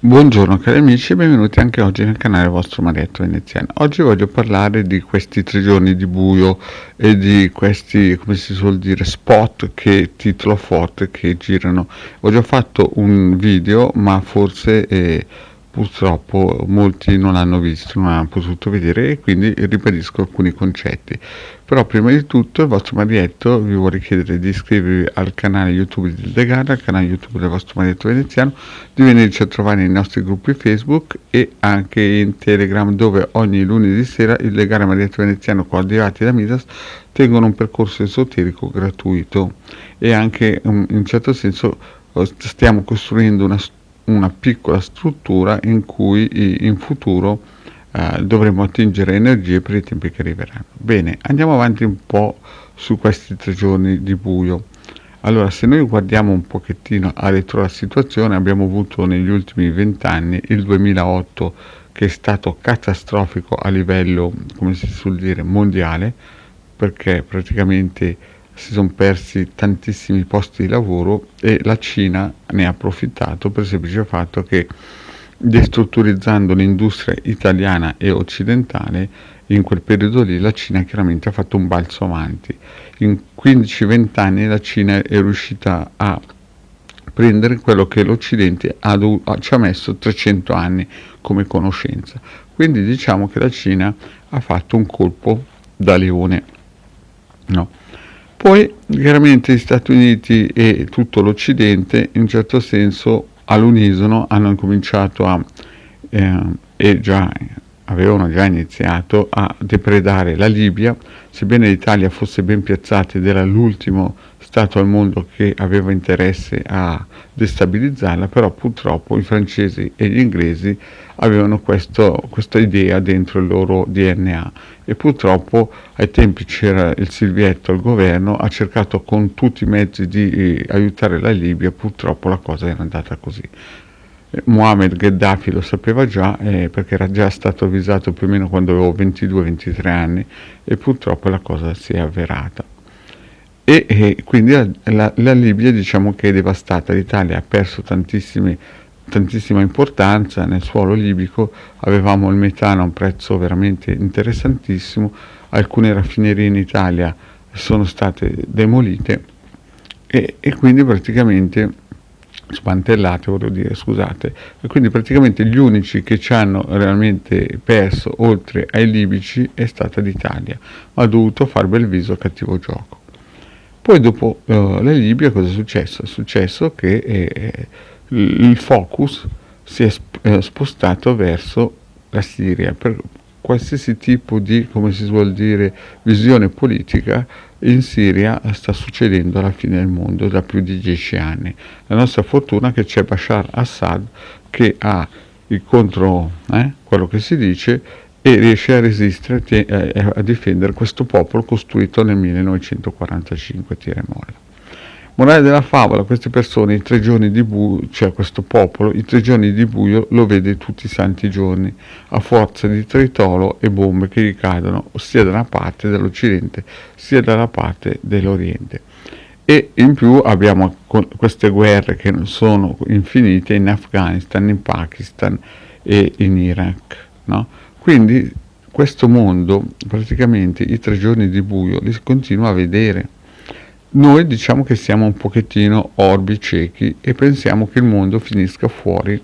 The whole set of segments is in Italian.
Buongiorno cari amici e benvenuti anche oggi nel canale vostro Marietto Veneziano. Oggi voglio parlare di questi 3 giorni di buio e di questi, come si suol dire, spot che titolo forte che girano. Ho già fatto un video, ma forse purtroppo molti non l'hanno visto, non hanno potuto vedere e quindi ribadisco alcuni concetti. Però prima di tutto il vostro Marietto vi vuole chiedere di iscrivervi al canale YouTube del Degada, al canale YouTube del vostro Marietto Veneziano, di venirci a trovare nei nostri gruppi Facebook e anche in Telegram, dove ogni lunedì sera il Legale Marietto Veneziano coadiuvati da Midas tengono un percorso esoterico gratuito e anche in un certo senso stiamo costruendo una piccola struttura in cui in futuro dovremo attingere energie per i tempi che arriveranno. Bene, andiamo avanti un po' su questi 3 giorni di buio. Allora, se noi guardiamo un pochettino a retro la situazione, abbiamo avuto negli ultimi 20 anni il 2008 che è stato catastrofico a livello, come si suol dire, mondiale, perché praticamente si sono persi tantissimi posti di lavoro e la Cina ne ha approfittato per il semplice fatto che, destrutturizzando l'industria italiana e occidentale, in quel periodo lì la Cina chiaramente ha fatto un balzo avanti. In 15-20 anni la Cina è riuscita a prendere quello che l'Occidente ci ha messo 300 anni come conoscenza. Quindi diciamo che la Cina ha fatto un colpo da leone. No. Poi chiaramente gli Stati Uniti e tutto l'Occidente in un certo senso all'unisono hanno incominciato e già avevano già iniziato a depredare la Libia, sebbene l'Italia fosse ben piazzata ed era l'ultimo Stato al mondo che aveva interesse a destabilizzarla, però purtroppo i francesi e gli inglesi avevano questa idea dentro il loro DNA e purtroppo ai tempi c'era il Silvietto al governo, ha cercato con tutti i mezzi di aiutare la Libia, purtroppo la cosa era andata così. Mohammed Gheddafi lo sapeva già perché era già stato avvisato più o meno quando avevo 22-23 anni e purtroppo la cosa si è avverata. E quindi la Libia diciamo che è devastata, l'Italia ha perso tantissima importanza nel suolo libico, avevamo il metano a un prezzo veramente interessantissimo, alcune raffinerie in Italia sono state demolite e quindi praticamente smantellate, voglio dire, scusate, e quindi praticamente gli unici che ci hanno realmente perso oltre ai libici è stata l'Italia, ma ha dovuto far bel viso a cattivo gioco. Poi dopo la Libia cosa è successo? È successo che il focus si è spostato verso la Siria. Per qualsiasi tipo di, come si suol dire, visione politica, in Siria sta succedendo alla fine del mondo da più di 10 anni. La nostra fortuna è che c'è Bashar Assad che ha il contro quello che si dice e riesce a resistere a difendere questo popolo costruito nel 1945, tira e molla. Morale della favola, queste persone i 3 giorni di buio, cioè questo popolo, i 3 giorni di buio lo vede tutti i santi giorni, a forza di tritolo e bombe che gli cadono sia dalla parte dell'Occidente sia dalla parte dell'Oriente. E in più abbiamo queste guerre che non sono infinite in Afghanistan, in Pakistan e in Iraq, no? Quindi questo mondo, praticamente i 3 giorni di buio, li continua a vedere. Noi diciamo che siamo un pochettino orbi ciechi e pensiamo che il mondo finisca fuori,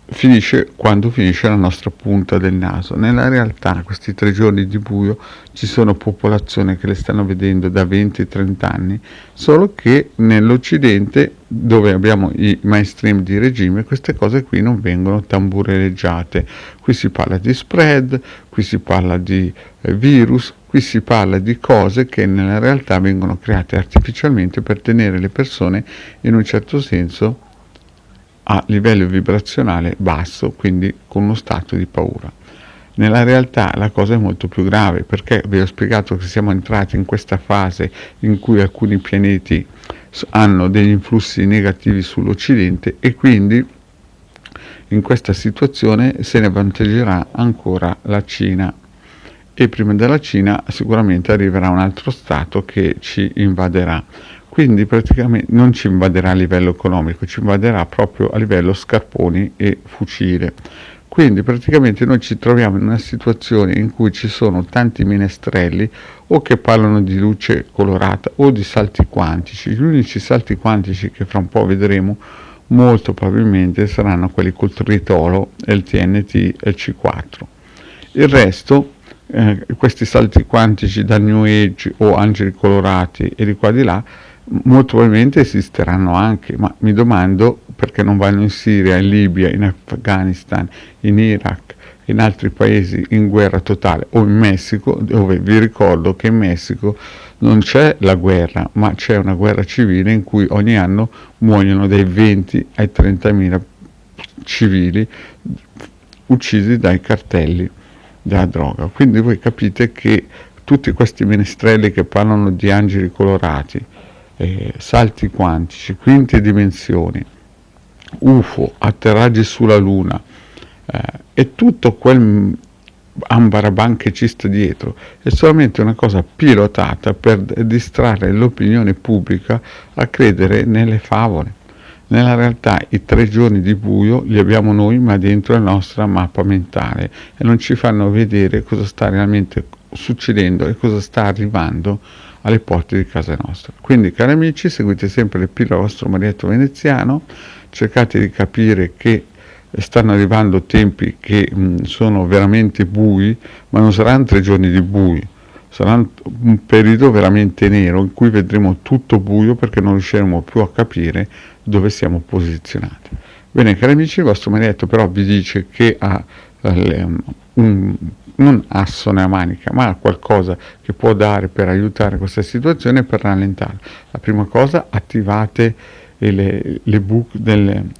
finisce quando finisce la nostra punta del naso. Nella realtà questi 3 giorni di buio ci sono popolazioni che le stanno vedendo da 20-30 anni, solo che nell'Occidente, dove abbiamo i mainstream di regime, queste cose qui non vengono tambureggiate. Qui si parla di spread, qui si parla di virus, qui si parla di cose che nella realtà vengono create artificialmente per tenere le persone in un certo senso a livello vibrazionale basso, quindi con uno stato di paura. Nella realtà la cosa è molto più grave, perché vi ho spiegato che siamo entrati in questa fase in cui alcuni pianeti hanno degli influssi negativi sull'Occidente e quindi in questa situazione se ne avvantaggerà ancora la Cina e prima della Cina sicuramente arriverà un altro stato che ci invaderà. quindi praticamente non ci invaderà a livello economico, ci invaderà proprio a livello scarponi e fucile. Quindi praticamente noi ci troviamo in una situazione in cui ci sono tanti menestrelli o che parlano di luce colorata o di salti quantici. Gli unici salti quantici che fra un po' vedremo molto probabilmente saranno quelli col tritolo, il TNT e il C4. Il resto, questi salti quantici da New Age o angeli colorati e di qua di là, molto probabilmente esisteranno anche, ma mi domando perché non vanno in Siria, in Libia, in Afghanistan, in Iraq, in altri paesi in guerra totale, o in Messico, dove vi ricordo che in Messico non c'è la guerra, ma c'è una guerra civile in cui ogni anno muoiono dai 20 ai 30.000 civili uccisi dai cartelli della droga. Quindi voi capite che tutti questi menestrelli che parlano di angeli colorati, salti quantici, quinte dimensioni, UFO, atterraggi sulla Luna, e tutto quel ambaraban che ci sta dietro è solamente una cosa pilotata per distrarre l'opinione pubblica a credere nelle favole. Nella realtà i 3 giorni di buio li abbiamo noi, ma dentro la nostra mappa mentale, e non ci fanno vedere cosa sta realmente succedendo e cosa sta arrivando alle porte di casa nostra. Quindi, cari amici, seguite sempre le pillole vostro Marietto Veneziano, cercate di capire che stanno arrivando tempi che sono veramente bui, ma non saranno 3 giorni di buio, sarà un periodo veramente nero in cui vedremo tutto buio perché non riusciremo più a capire dove siamo posizionati. Bene, cari amici, il vostro Marietto però vi dice che ha non asso nella manica, ma qualcosa che può dare per aiutare questa situazione e per rallentarla. La prima cosa, attivate le book del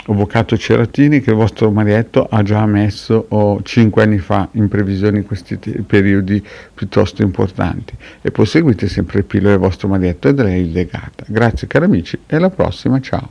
Avvocato Ceratini che il vostro Marietto ha già messo 5 anni fa in previsione in questi periodi piuttosto importanti, e poi seguite sempre il pillole del vostro Marietto ed lei legata. Grazie cari amici e alla prossima, ciao.